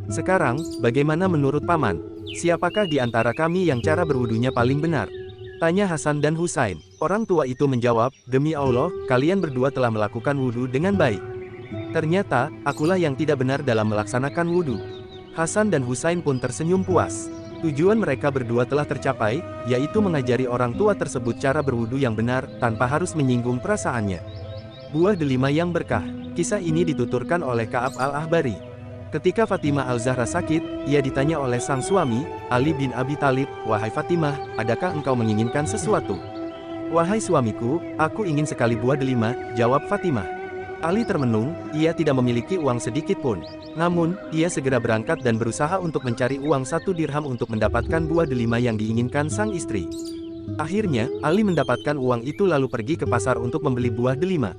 Sekarang, bagaimana menurut Paman? Siapakah di antara kami yang cara berwudunya paling benar? Tanya Hasan dan Husain. Orang tua itu menjawab, demi Allah, kalian berdua telah melakukan wudhu dengan baik. Ternyata, akulah yang tidak benar dalam melaksanakan wudhu. Hasan dan Husain pun tersenyum puas. Tujuan mereka berdua telah tercapai, yaitu mengajari orang tua tersebut cara berwudu yang benar, tanpa harus menyinggung perasaannya. Buah delima yang berkah. Kisah ini dituturkan oleh Ka'ab al-Ahbari. Ketika Fatimah al-Zahra sakit, ia ditanya oleh sang suami, Ali bin Abi Thalib, "Wahai Fatimah, adakah engkau menginginkan sesuatu?" "Wahai suamiku, aku ingin sekali buah delima," jawab Fatimah. Ali termenung, ia tidak memiliki uang sedikit pun. Namun, ia segera berangkat dan berusaha untuk mencari uang 1 dirham untuk mendapatkan buah delima yang diinginkan sang istri. Akhirnya, Ali mendapatkan uang itu lalu pergi ke pasar untuk membeli buah delima.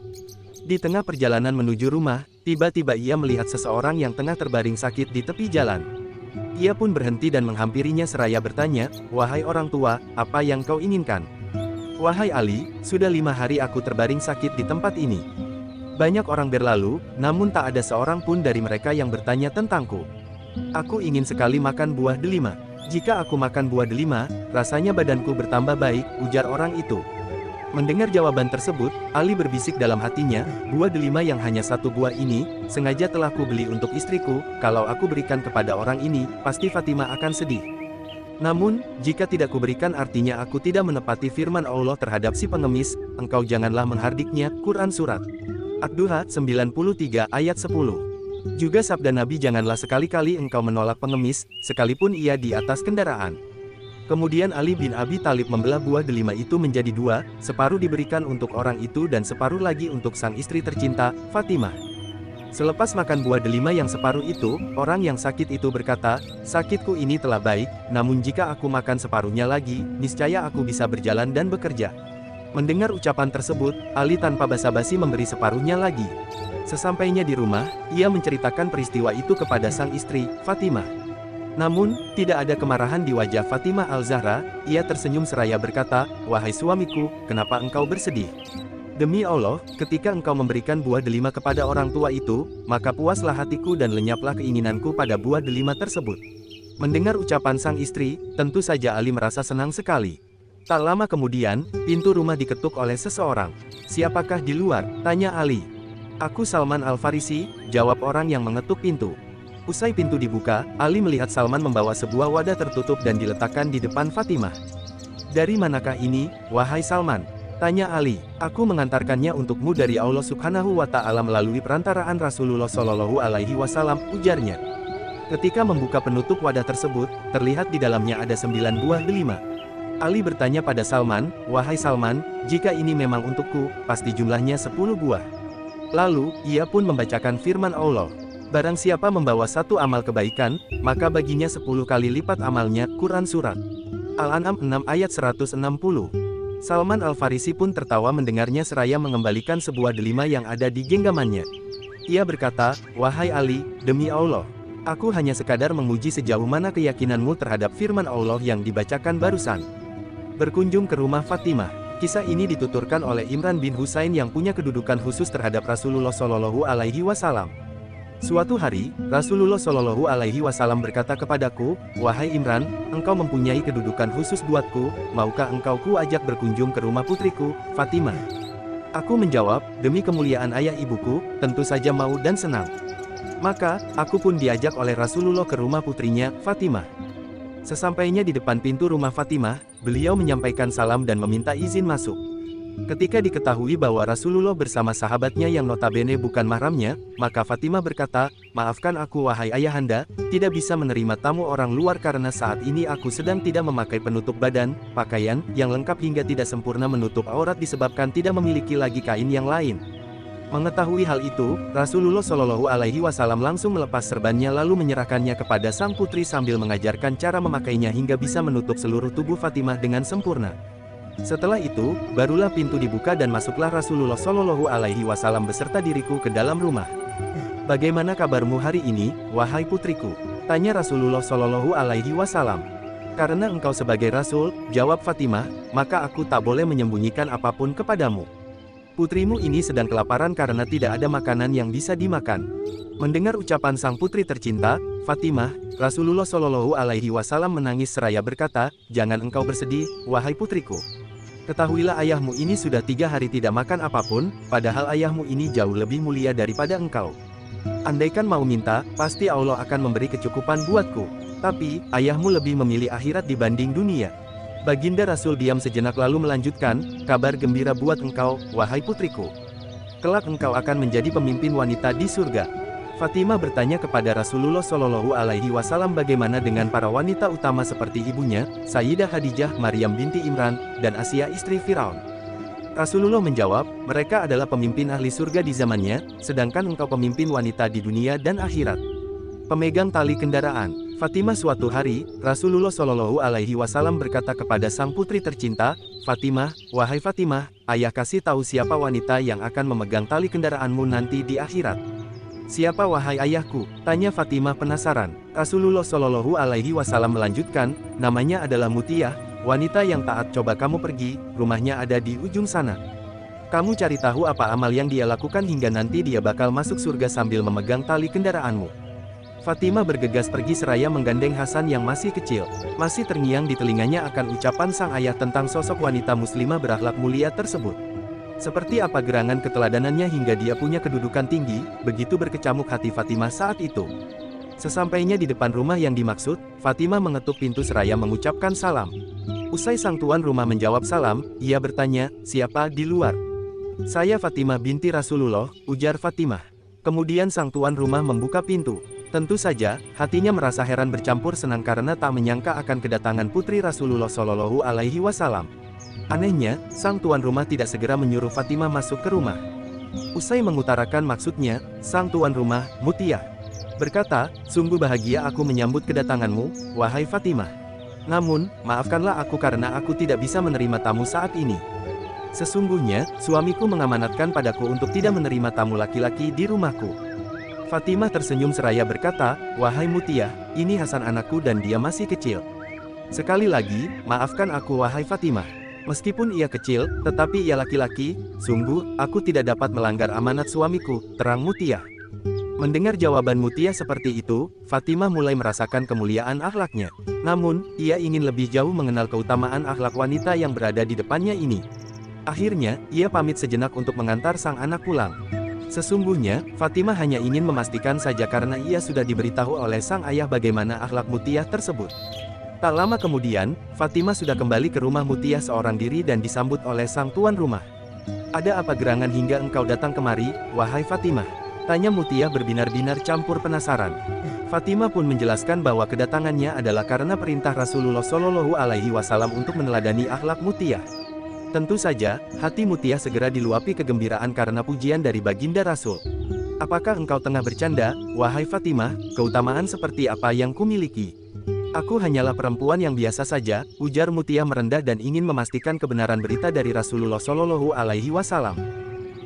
Di tengah perjalanan menuju rumah, tiba-tiba ia melihat seseorang yang tengah terbaring sakit di tepi jalan. Ia pun berhenti dan menghampirinya seraya bertanya, "Wahai orang tua, apa yang kau inginkan?" "Wahai Ali, sudah 5 hari aku terbaring sakit di tempat ini. Banyak orang berlalu, namun tak ada seorang pun dari mereka yang bertanya tentangku. Aku ingin sekali makan buah delima. Jika aku makan buah delima, rasanya badanku bertambah baik," ujar orang itu. Mendengar jawaban tersebut, Ali berbisik dalam hatinya, "Buah delima yang hanya 1 buah ini, sengaja telah kubeli untuk istriku, kalau aku berikan kepada orang ini, pasti Fatimah akan sedih. Namun, jika tidak kuberikan artinya aku tidak menepati firman Allah terhadap si pengemis, engkau janganlah menghardiknya." Quran Surat Ad-Duha 93 ayat 10. Juga sabda Nabi, "Janganlah sekali-kali engkau menolak pengemis, sekalipun ia di atas kendaraan." Kemudian Ali bin Abi Thalib membelah buah delima itu menjadi 2, separuh diberikan untuk orang itu dan separuh lagi untuk sang istri tercinta, Fatimah. Selepas makan buah delima yang separuh itu, orang yang sakit itu berkata, "Sakitku ini telah baik, namun jika aku makan separuhnya lagi, niscaya aku bisa berjalan dan bekerja." Mendengar ucapan tersebut, Ali tanpa basa-basi memberi separuhnya lagi. Sesampainya di rumah, ia menceritakan peristiwa itu kepada sang istri, Fatimah. Namun, tidak ada kemarahan di wajah Fatimah al-Zahra, ia tersenyum seraya berkata, "Wahai suamiku, kenapa engkau bersedih? Demi Allah, ketika engkau memberikan buah delima kepada orang tua itu, maka puaslah hatiku dan lenyaplah keinginanku pada buah delima tersebut." Mendengar ucapan sang istri, tentu saja Ali merasa senang sekali. Tak lama kemudian, pintu rumah diketuk oleh seseorang. "Siapakah di luar?" tanya Ali. "Aku Salman Al-Farisi," jawab orang yang mengetuk pintu. Usai pintu dibuka, Ali melihat Salman membawa sebuah wadah tertutup dan diletakkan di depan Fatimah. "Dari manakah ini, wahai Salman?" tanya Ali. "Aku mengantarkannya untukmu dari Allah Subhanahu wa Ta'ala melalui perantaraan Rasulullah Shallallahu Alaihi Wasallam," ujarnya. Ketika membuka penutup wadah tersebut, terlihat di dalamnya ada 9 buah delima. Ali bertanya pada Salman, "Wahai Salman, jika ini memang untukku, pasti jumlahnya 10 buah." Lalu, ia pun membacakan firman Allah, "Barang siapa membawa 1 amal kebaikan, maka baginya 10 kali lipat amalnya." Quran Surat Al-An'am 6 ayat 160. Salman Al-Farisi pun tertawa mendengarnya seraya mengembalikan sebuah delima yang ada di genggamannya. Ia berkata, "Wahai Ali, demi Allah, aku hanya sekadar menguji sejauh mana keyakinanmu terhadap firman Allah yang dibacakan barusan." Berkunjung ke rumah Fatimah. Kisah ini dituturkan oleh Imran bin Husain yang punya kedudukan khusus terhadap Rasulullah Shallallahu Alaihi Wasallam. Suatu hari, Rasulullah Shallallahu Alaihi Wasallam berkata kepadaku, "Wahai Imran, engkau mempunyai kedudukan khusus buatku, maukah engkau kuajak berkunjung ke rumah putriku, Fatimah?" Aku menjawab, "Demi kemuliaan ayah ibuku, tentu saja mau dan senang." Maka, aku pun diajak oleh Rasulullah ke rumah putrinya, Fatimah. Sesampainya di depan pintu rumah Fatimah, beliau menyampaikan salam dan meminta izin masuk. Ketika diketahui bahwa Rasulullah bersama sahabatnya yang notabene bukan mahramnya, maka Fatimah berkata, "Maafkan aku wahai ayahanda, tidak bisa menerima tamu orang luar karena saat ini aku sedang tidak memakai penutup badan, pakaian yang lengkap hingga tidak sempurna menutup aurat disebabkan tidak memiliki lagi kain yang lain." Mengetahui hal itu, Rasulullah Shallallahu Alaihi Wasallam langsung melepas serbannya lalu menyerahkannya kepada sang putri sambil mengajarkan cara memakainya hingga bisa menutup seluruh tubuh Fatimah dengan sempurna. Setelah itu, barulah pintu dibuka dan masuklah Rasulullah Shallallahu Alaihi Wasallam beserta diriku ke dalam rumah. "Bagaimana kabarmu hari ini, wahai putriku?" tanya Rasulullah Shallallahu Alaihi Wasallam. "Karena engkau sebagai Rasul," jawab Fatimah, "maka aku tak boleh menyembunyikan apapun kepadamu." Putrimu ini sedang kelaparan karena tidak ada makanan yang bisa dimakan. Mendengar ucapan sang putri tercinta, Fatimah, Rasulullah Shallallahu Alaihi Wasallam menangis seraya berkata, "Jangan engkau bersedih, wahai putriku. Ketahuilah ayahmu ini sudah 3 hari tidak makan apapun, padahal ayahmu ini jauh lebih mulia daripada engkau. Andaikan mau minta, pasti Allah akan memberi kecukupan buatku. Tapi, ayahmu lebih memilih akhirat dibanding dunia." Baginda Rasul diam sejenak lalu melanjutkan, "Kabar gembira buat engkau, wahai putriku. Kelak engkau akan menjadi pemimpin wanita di surga." Fatimah bertanya kepada Rasulullah Shallallahu Alaihi Wasallam bagaimana dengan para wanita utama seperti ibunya, Sayyidah Khadijah, Maryam binti Imran, dan Asia istri Firaun. Rasulullah menjawab, mereka adalah pemimpin ahli surga di zamannya, sedangkan engkau pemimpin wanita di dunia dan akhirat. Pemegang tali kendaraan. Fatimah suatu hari, Rasulullah Shallallahu Alaihi Wasallam berkata kepada sang putri tercinta, "Fatimah, wahai Fatimah, ayah kasih tahu siapa wanita yang akan memegang tali kendaraanmu nanti di akhirat." "Siapa wahai ayahku?" tanya Fatimah penasaran. Rasulullah Shallallahu Alaihi Wasallam melanjutkan, "Namanya adalah Mutiyah, wanita yang taat. Coba kamu pergi, rumahnya ada di ujung sana. Kamu cari tahu apa amal yang dia lakukan hingga nanti dia bakal masuk surga sambil memegang tali kendaraanmu." Fatimah bergegas pergi seraya menggandeng Hasan yang masih kecil. Masih terngiang di telinganya akan ucapan sang ayah tentang sosok wanita muslimah berakhlak mulia tersebut. Seperti apa gerangan keteladanannya hingga dia punya kedudukan tinggi, begitu berkecamuk hati Fatimah saat itu. Sesampainya di depan rumah yang dimaksud, Fatimah mengetuk pintu seraya mengucapkan salam. Usai sang tuan rumah menjawab salam, ia bertanya, "Siapa di luar?" "Saya Fatimah binti Rasulullah," ujar Fatimah. Kemudian sang tuan rumah membuka pintu. Tentu saja, hatinya merasa heran bercampur senang karena tak menyangka akan kedatangan putri Rasulullah Shallallahu Alaihi Wasallam. Anehnya, sang tuan rumah tidak segera menyuruh Fatimah masuk ke rumah. Usai mengutarakan maksudnya, sang tuan rumah, Mutiyah, berkata, "Sungguh bahagia aku menyambut kedatanganmu, wahai Fatimah. Namun, maafkanlah aku karena aku tidak bisa menerima tamu saat ini. Sesungguhnya, suamiku mengamanatkan padaku untuk tidak menerima tamu laki-laki di rumahku." Fatimah tersenyum seraya berkata, "Wahai Mutiyah, ini Hasan anakku dan dia masih kecil. Sekali lagi, maafkan aku wahai Fatimah. Meskipun ia kecil, tetapi ia laki-laki, sungguh, aku tidak dapat melanggar amanat suamiku," terang Mutiyah. Mendengar jawaban Mutiyah seperti itu, Fatimah mulai merasakan kemuliaan akhlaknya. Namun, ia ingin lebih jauh mengenal keutamaan akhlak wanita yang berada di depannya ini. Akhirnya, ia pamit sejenak untuk mengantar sang anak pulang. Sesungguhnya, Fatimah hanya ingin memastikan saja karena ia sudah diberitahu oleh sang ayah bagaimana akhlak Mutiyah tersebut. Tak lama kemudian, Fatimah sudah kembali ke rumah Mutiyah seorang diri dan disambut oleh sang tuan rumah. "Ada apa gerangan hingga engkau datang kemari, wahai Fatimah?" tanya Mutiyah berbinar-binar campur penasaran. Fatimah pun menjelaskan bahwa kedatangannya adalah karena perintah Rasulullah Shallallahu Alaihi Wasallam untuk meneladani akhlak Mutiyah. Tentu saja, hati Mutiyah segera diluapi kegembiraan karena pujian dari baginda Rasul. "Apakah engkau tengah bercanda, wahai Fatimah? Keutamaan seperti apa yang kumiliki?" "Aku hanyalah perempuan yang biasa saja," ujar Mutiyah merendah dan ingin memastikan kebenaran berita dari Rasulullah Shallallahu Alaihi Wasallam.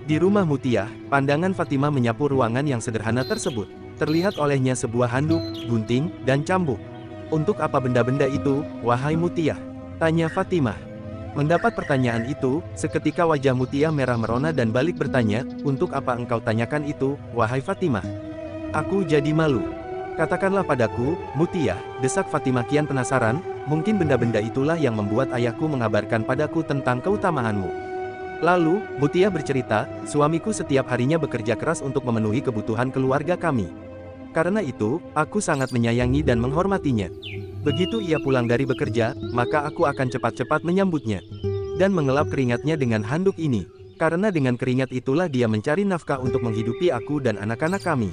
Di rumah Mutiyah, pandangan Fatimah menyapu ruangan yang sederhana tersebut. Terlihat olehnya sebuah handuk, gunting, dan cambuk. "Untuk apa benda-benda itu, wahai Mutiyah?" tanya Fatimah. Mendapat pertanyaan itu, seketika wajah Mutiyah merah merona dan balik bertanya, "Untuk apa engkau tanyakan itu, wahai Fatimah? Aku jadi malu." "Katakanlah padaku, Mutiyah," desak Fatimah kian penasaran, "mungkin benda-benda itulah yang membuat ayahku mengabarkan padaku tentang keutamaanmu." Lalu, Mutiyah bercerita, "Suamiku setiap harinya bekerja keras untuk memenuhi kebutuhan keluarga kami. Karena itu, aku sangat menyayangi dan menghormatinya. Begitu ia pulang dari bekerja, maka aku akan cepat-cepat menyambutnya dan mengelap keringatnya dengan handuk ini. Karena dengan keringat itulah dia mencari nafkah untuk menghidupi aku dan anak-anak kami."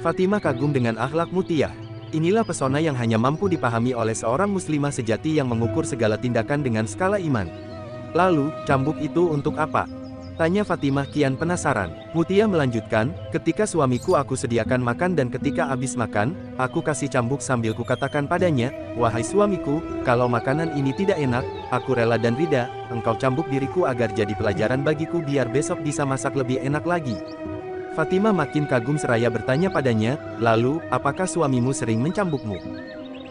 Fatimah kagum dengan akhlak Mutiyah. Inilah pesona yang hanya mampu dipahami oleh seorang muslimah sejati yang mengukur segala tindakan dengan skala iman. "Lalu, cambuk itu untuk apa?" tanya Fatimah kian penasaran. Mutiyah melanjutkan, "Ketika suamiku aku sediakan makan dan ketika habis makan, aku kasih cambuk sambil kukatakan padanya, 'Wahai suamiku, kalau makanan ini tidak enak, aku rela dan rida, engkau cambuk diriku agar jadi pelajaran bagiku biar besok bisa masak lebih enak lagi.'" Fatimah makin kagum seraya bertanya padanya, "Lalu, apakah suamimu sering mencambukmu?"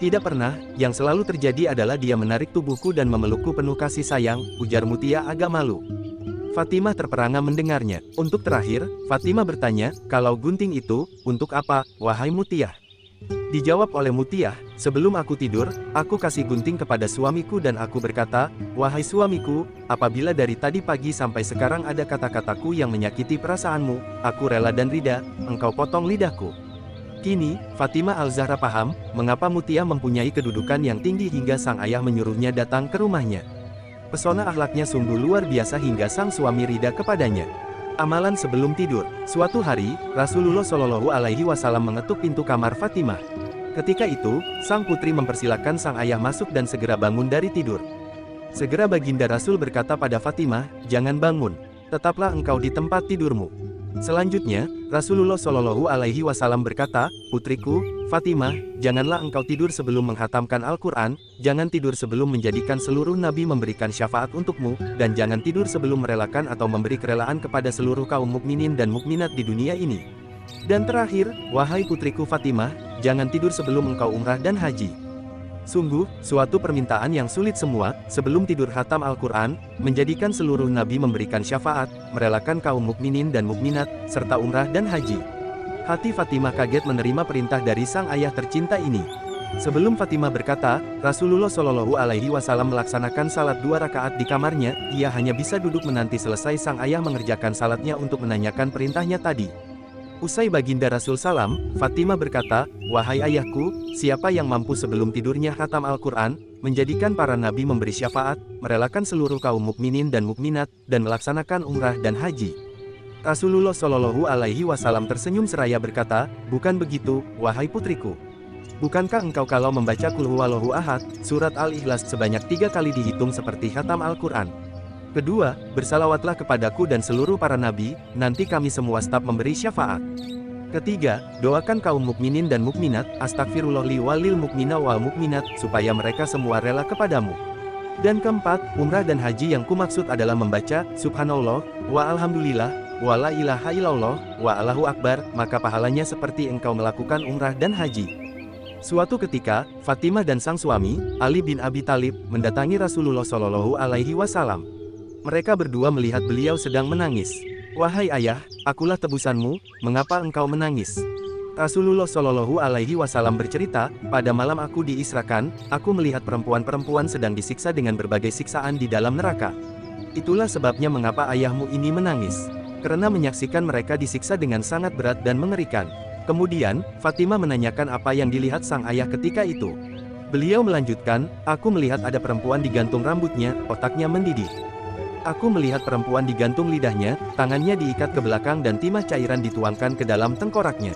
"Tidak pernah, yang selalu terjadi adalah dia menarik tubuhku dan memelukku penuh kasih sayang," ujar Mutiyah agak malu. Fatimah terperangah mendengarnya. Untuk terakhir, Fatimah bertanya, kalau gunting itu, untuk apa, wahai Mutiah? Dijawab oleh Mutiah, sebelum aku tidur, aku kasih gunting kepada suamiku dan aku berkata, wahai suamiku, apabila dari tadi pagi sampai sekarang ada kata-kataku yang menyakiti perasaanmu, aku rela dan rida, engkau potong lidahku. Kini, Fatimah Al-Zahra paham, mengapa Mutiah mempunyai kedudukan yang tinggi hingga sang ayah menyuruhnya datang ke rumahnya. Pesona akhlaknya sungguh luar biasa hingga sang suami rida kepadanya. Amalan sebelum tidur. Suatu hari, Rasulullah Shallallahu Alaihi Wasallam mengetuk pintu kamar Fatimah. Ketika itu, sang putri mempersilakan sang ayah masuk dan segera bangun dari tidur. Segera baginda Rasul berkata pada Fatimah, jangan bangun, tetaplah engkau di tempat tidurmu. Selanjutnya, Rasulullah Shallallahu Alaihi Wasallam berkata, putriku, Fatimah, janganlah engkau tidur sebelum menghatamkan Al-Quran, jangan tidur sebelum menjadikan seluruh nabi memberikan syafaat untukmu, dan jangan tidur sebelum merelakan atau memberi kerelaan kepada seluruh kaum mukminin dan mukminat di dunia ini. Dan terakhir, wahai putriku Fatimah, jangan tidur sebelum engkau umrah dan haji. Sungguh, suatu permintaan yang sulit semua, sebelum tidur khatam Al-Quran, menjadikan seluruh nabi memberikan syafaat, merelakan kaum mukminin dan mukminat, serta umrah dan haji. Hati Fatimah kaget menerima perintah dari sang ayah tercinta ini. Sebelum Fatimah berkata, Rasulullah Shallallahu Alaihi Wasallam melaksanakan salat 2 rakaat di kamarnya, ia hanya bisa duduk menanti selesai sang ayah mengerjakan salatnya untuk menanyakan perintahnya tadi. Usai baginda Rasul salam, Fatimah berkata, wahai ayahku, siapa yang mampu sebelum tidurnya khatam Al-Quran, menjadikan para nabi memberi syafaat, merelakan seluruh kaum mukminin dan mukminat, dan melaksanakan umrah dan haji. Rasulullah Shallallahu Alaihi Wasallam tersenyum seraya berkata, bukan begitu, wahai putriku. Bukankah engkau kalau membaca Qul Huwallahu Ahad, surat Al-Ikhlas sebanyak 3 kali dihitung seperti khatam Al-Quran? Kedua, bersalawatlah kepadaku dan seluruh para nabi, nanti kami semua staf memberi syafaat. Ketiga, doakan kaum mukminin dan mukminat, astagfirullah li walil mukmina wal mukminat, supaya mereka semua rela kepadamu. Dan keempat, umrah dan haji yang kumaksud adalah membaca, subhanallah, wa alhamdulillah, wa la ilaha illallah, wa allahu akbar, maka pahalanya seperti engkau melakukan umrah dan haji. Suatu ketika, Fatimah dan sang suami, Ali bin Abi Thalib, mendatangi Rasulullah Shallallahu Alaihi Wasallam. Mereka berdua melihat beliau sedang menangis. Wahai ayah, akulah tebusanmu, mengapa engkau menangis? Rasulullah Shallallahu Alaihi Wasallam bercerita, pada malam aku diisrakan, aku melihat perempuan-perempuan sedang disiksa dengan berbagai siksaan di dalam neraka. Itulah sebabnya mengapa ayahmu ini menangis. Karena menyaksikan mereka disiksa dengan sangat berat dan mengerikan. Kemudian, Fatimah menanyakan apa yang dilihat sang ayah ketika itu. Beliau melanjutkan, aku melihat ada perempuan digantung rambutnya, otaknya mendidih. Aku melihat perempuan digantung lidahnya, tangannya diikat ke belakang dan timah cairan dituangkan ke dalam tengkoraknya.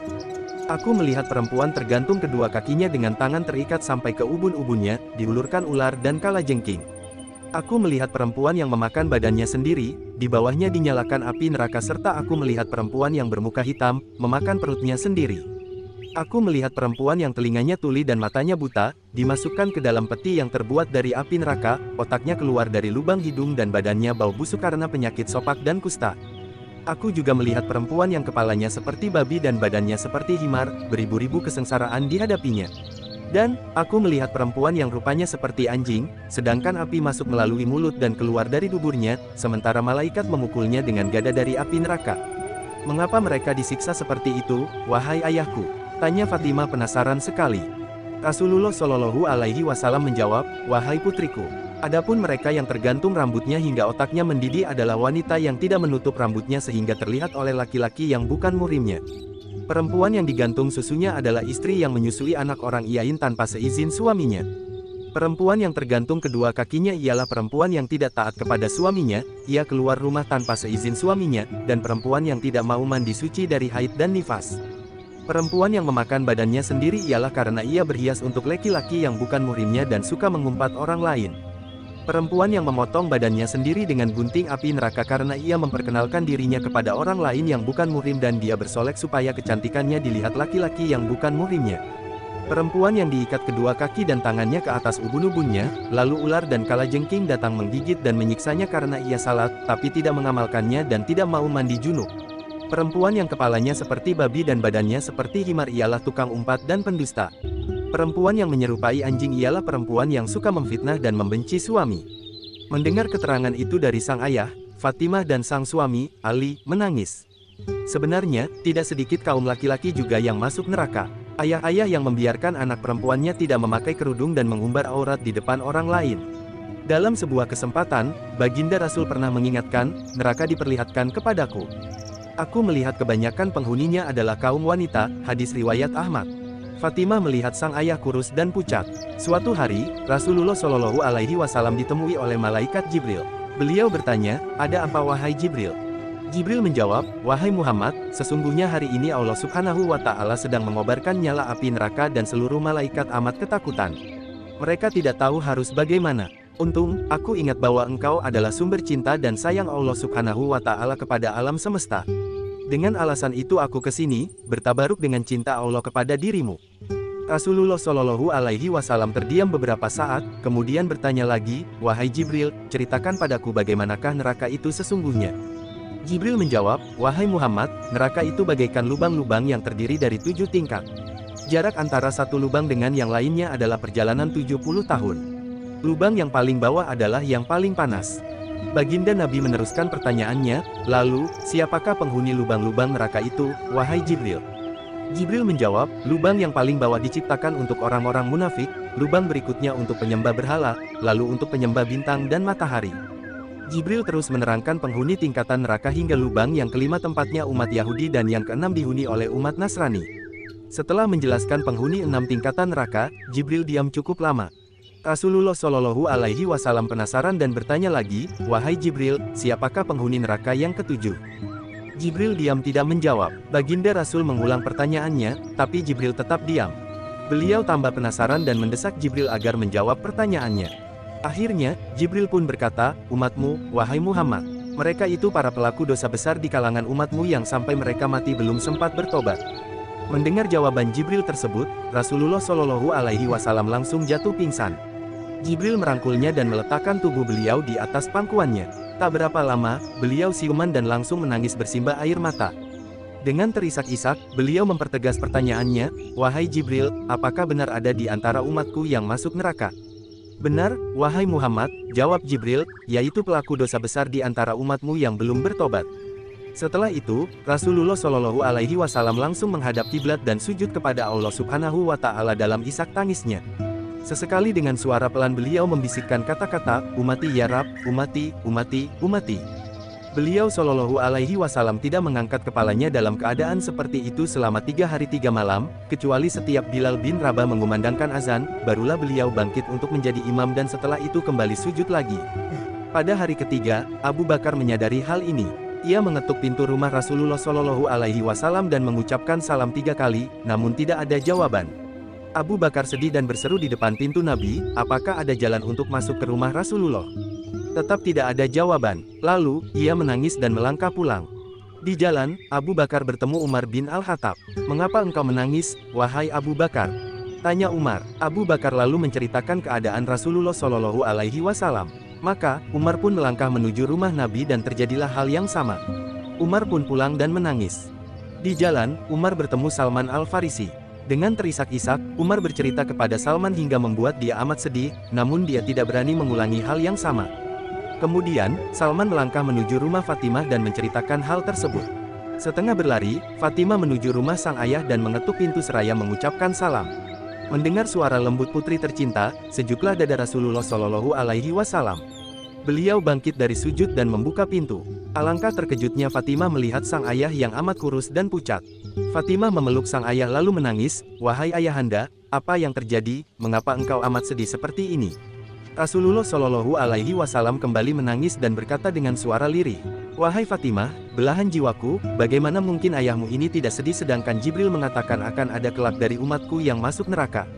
Aku melihat perempuan tergantung kedua kakinya dengan tangan terikat sampai ke ubun-ubunnya, diulurkan ular dan kalajengking. Aku melihat perempuan yang memakan badannya sendiri, di bawahnya dinyalakan api neraka serta aku melihat perempuan yang bermuka hitam, memakan perutnya sendiri. Aku melihat perempuan yang telinganya tuli dan matanya buta, dimasukkan ke dalam peti yang terbuat dari api neraka, otaknya keluar dari lubang hidung dan badannya bau busuk karena penyakit sopak dan kusta. Aku juga melihat perempuan yang kepalanya seperti babi dan badannya seperti himar, beribu-ribu kesengsaraan dihadapinya. Dan, aku melihat perempuan yang rupanya seperti anjing, sedangkan api masuk melalui mulut dan keluar dari duburnya, sementara malaikat memukulnya dengan gada dari api neraka. Mengapa mereka disiksa seperti itu, wahai ayahku? Tanya Fatimah penasaran sekali. Rasulullah Shallallahu Alaihi Wasallam menjawab, wahai putriku, adapun mereka yang tergantung rambutnya hingga otaknya mendidih adalah wanita yang tidak menutup rambutnya sehingga terlihat oleh laki-laki yang bukan muhrimnya. Perempuan yang digantung susunya adalah istri yang menyusui anak orang iain tanpa seizin suaminya. Perempuan yang tergantung kedua kakinya ialah perempuan yang tidak taat kepada suaminya, ia keluar rumah tanpa seizin suaminya, dan perempuan yang tidak mau mandi suci dari haid dan nifas. Perempuan yang memakan badannya sendiri ialah karena ia berhias untuk laki-laki yang bukan muhrimnya dan suka mengumpat orang lain. Perempuan yang memotong badannya sendiri dengan gunting api neraka karena ia memperkenalkan dirinya kepada orang lain yang bukan muhrim dan dia bersolek supaya kecantikannya dilihat laki-laki yang bukan muhrimnya. Perempuan yang diikat kedua kaki dan tangannya ke atas ubun-ubunnya, lalu ular dan kalajengking datang menggigit dan menyiksanya karena ia salat, tapi tidak mengamalkannya dan tidak mau mandi junub. Perempuan yang kepalanya seperti babi dan badannya seperti himar ialah tukang umpat dan pendusta. Perempuan yang menyerupai anjing ialah perempuan yang suka memfitnah dan membenci suami. Mendengar keterangan itu dari sang ayah, Fatimah dan sang suami, Ali, menangis. Sebenarnya, tidak sedikit kaum laki-laki juga yang masuk neraka. Ayah-ayah yang membiarkan anak perempuannya tidak memakai kerudung dan mengumbar aurat di depan orang lain. Dalam sebuah kesempatan, Baginda Rasul pernah mengingatkan, neraka diperlihatkan kepadaku. Aku melihat kebanyakan penghuninya adalah kaum wanita, hadis riwayat Ahmad. Fatimah melihat sang ayah kurus dan pucat. Suatu hari, Rasulullah Shallallahu Alaihi Wasallam ditemui oleh malaikat Jibril. Beliau bertanya, "Ada apa wahai Jibril?" Jibril menjawab, "Wahai Muhammad, sesungguhnya hari ini Allah Subhanahu wa Ta'ala sedang mengobarkan nyala api neraka dan seluruh malaikat amat ketakutan. Mereka tidak tahu harus bagaimana. Untung, aku ingat bahwa engkau adalah sumber cinta dan sayang Allah Subhanahu wa Ta'ala kepada alam semesta. Dengan alasan itu aku kesini, bertabaruk dengan cinta Allah kepada dirimu." Rasulullah Shallallahu Alaihi Wasallam terdiam beberapa saat, kemudian bertanya lagi, "Wahai Jibril, ceritakan padaku bagaimanakah neraka itu sesungguhnya?" Jibril menjawab, "Wahai Muhammad, neraka itu bagaikan lubang-lubang yang terdiri dari 7 tingkat. Jarak antara satu lubang dengan yang lainnya adalah perjalanan 70 tahun. Lubang yang paling bawah adalah yang paling panas." Baginda Nabi meneruskan pertanyaannya, "Lalu, siapakah penghuni lubang-lubang neraka itu, wahai Jibril?" Jibril menjawab, "Lubang yang paling bawah diciptakan untuk orang-orang munafik, lubang berikutnya untuk penyembah berhala, lalu untuk penyembah bintang dan matahari." Jibril terus menerangkan penghuni tingkatan neraka hingga lubang yang kelima tempatnya umat Yahudi dan yang keenam dihuni oleh umat Nasrani. Setelah menjelaskan penghuni 6 tingkatan neraka, Jibril diam cukup lama. Rasulullah Shallallahu Alaihi Wasallam penasaran dan bertanya lagi, "Wahai Jibril, siapakah penghuni neraka yang ketujuh?" Jibril diam tidak menjawab. Baginda Rasul mengulang pertanyaannya, tapi Jibril tetap diam. Beliau tambah penasaran dan mendesak Jibril agar menjawab pertanyaannya. Akhirnya, Jibril pun berkata, "Umatmu, wahai Muhammad, mereka itu para pelaku dosa besar di kalangan umatmu yang sampai mereka mati belum sempat bertobat." Mendengar jawaban Jibril tersebut, Rasulullah Shallallahu Alaihi Wasallam langsung jatuh pingsan. Jibril merangkulnya dan meletakkan tubuh beliau di atas pangkuannya. Tak berapa lama, beliau siuman dan langsung menangis bersimbah air mata. Dengan terisak-isak, beliau mempertegas pertanyaannya, "Wahai Jibril, apakah benar ada di antara umatku yang masuk neraka?" "Benar, wahai Muhammad," jawab Jibril, "yaitu pelaku dosa besar di antara umatmu yang belum bertobat." Setelah itu, Rasulullah Shallallahu Alaihi Wasallam langsung menghadap kiblat dan sujud kepada Allah Subhanahu wa Ta'ala dalam isak tangisnya. Sesekali dengan suara pelan beliau membisikkan kata-kata, "Umati ya Rab, umati, umati, umati." Beliau Shallallahu Alaihi Wasallam tidak mengangkat kepalanya dalam keadaan seperti itu selama 3 hari 3 malam, kecuali setiap Bilal bin Rabah mengumandangkan azan, barulah beliau bangkit untuk menjadi imam dan setelah itu kembali sujud lagi. Pada hari ketiga, Abu Bakar menyadari hal ini. Ia mengetuk pintu rumah Rasulullah Shallallahu Alaihi Wasallam dan mengucapkan salam 3 kali, namun tidak ada jawaban. Abu Bakar sedih dan berseru di depan pintu Nabi, "Apakah ada jalan untuk masuk ke rumah Rasulullah?" Tetap tidak ada jawaban. Lalu, ia menangis dan melangkah pulang. Di jalan, Abu Bakar bertemu Umar bin Al-Khattab. "Mengapa engkau menangis, wahai Abu Bakar?" tanya Umar. Abu Bakar lalu menceritakan keadaan Rasulullah Shallallahu Alaihi Wasallam. Maka, Umar pun melangkah menuju rumah Nabi dan terjadilah hal yang sama. Umar pun pulang dan menangis. Di jalan, Umar bertemu Salman Al-Farisi. Dengan terisak-isak, Umar bercerita kepada Salman hingga membuat dia amat sedih, namun dia tidak berani mengulangi hal yang sama. Kemudian, Salman melangkah menuju rumah Fatimah dan menceritakan hal tersebut. Setengah berlari, Fatimah menuju rumah sang ayah dan mengetuk pintu seraya mengucapkan salam. Mendengar suara lembut putri tercinta, sejuklah dada Rasulullah Shallallahu Alaihi Wasallam. Beliau bangkit dari sujud dan membuka pintu. Alangkah terkejutnya Fatimah melihat sang ayah yang amat kurus dan pucat. Fatimah memeluk sang ayah lalu menangis, "Wahai ayahanda, apa yang terjadi? Mengapa engkau amat sedih seperti ini?" Rasulullah Shallallahu Alaihi Wasallam kembali menangis dan berkata dengan suara lirih, "Wahai Fatimah, belahan jiwaku, bagaimana mungkin ayahmu ini tidak sedih sedangkan Jibril mengatakan akan ada kelak dari umatku yang masuk neraka?"